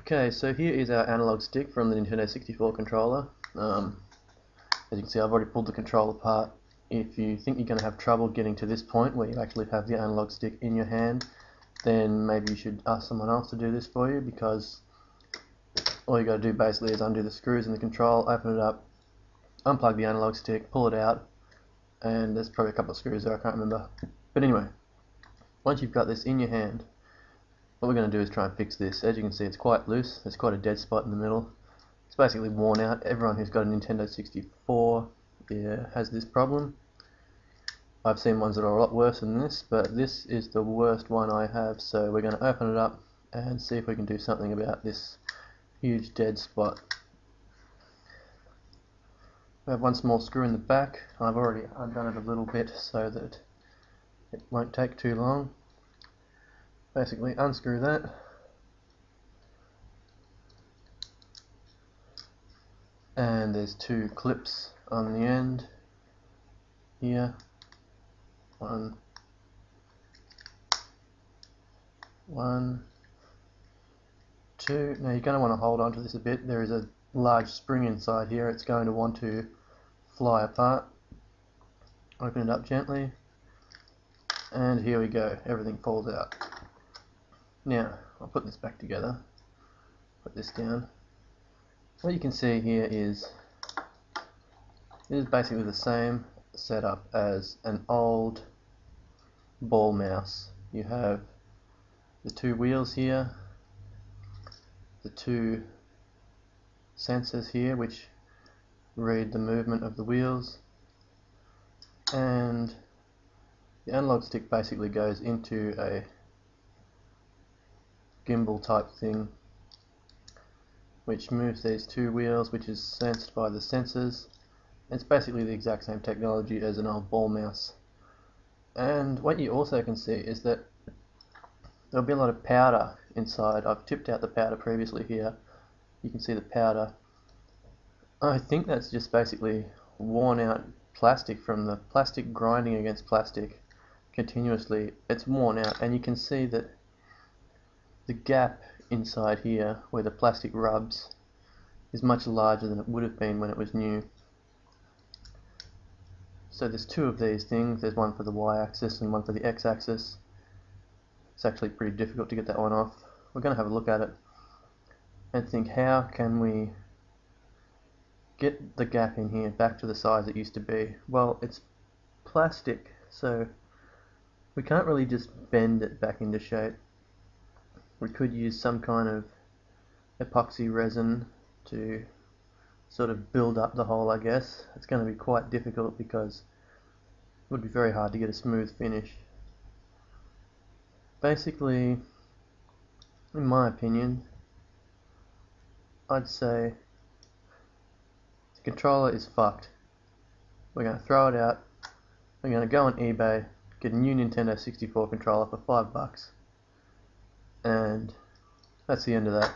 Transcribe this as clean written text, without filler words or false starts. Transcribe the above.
Okay, so here is our analog stick from the Nintendo 64 controller. As you can see, I've already pulled the controller apart. If you think you're going to have trouble getting to this point where you actually have the analog stick in your hand, then maybe you should ask someone else to do this for you, because all you got to do basically is undo the screws in the control, open it up, unplug the analog stick, pull it out, and there's probably a couple of screws there, I can't remember. But anyway, once you've got this in your hand, what we're going to do is try and fix this. As you can see, it's quite loose. There's quite a dead spot in the middle. It's basically worn out. Everyone who's got a Nintendo 64 has this problem. I've seen ones that are a lot worse than this, but this is the worst one I have. So we're going to open it up and see if we can do something about this huge dead spot. We have one small screw in the back. I've already undone it a little bit so that it won't take too long. Basically unscrew that, and there's two clips on the end here. One, two. Now you're going to want to hold on to this a bit. There is a large spring inside here. It's going to want to fly apart. Open it up gently, and here we go. Everything falls out. Now, I'll put this back together, put this down. What you can see here is, it is basically the same setup as an old ball mouse. You have the two wheels here, the two sensors here which read the movement of the wheels, and the analog stick basically goes into a gimbal type thing which moves these two wheels, which is sensed by the sensors. It's basically the exact same technology as an old ball mouse. And what you also can see is that there'll be a lot of powder inside. I've tipped out the powder previously here. You can see the powder. I think that's just basically worn out plastic from the plastic grinding against plastic continuously. It's worn out, and you can see that the gap inside here where the plastic rubs is much larger than it would have been when it was new. So there's two of these things. There's one for the y-axis and one for the x-axis. It's actually pretty difficult to get that one off. We're going to have a look at it and think, how can we get the gap in here back to the size it used to be? Well, it's plastic, so we can't really just bend it back into shape. We could use some kind of epoxy resin to sort of build up the hole, I guess. It's going to be quite difficult because it would be very hard to get a smooth finish. Basically, in my opinion, I'd say the controller is fucked. We're going to throw it out. We're going to go on eBay, get a new Nintendo 64 controller for $5. And that's the end of that.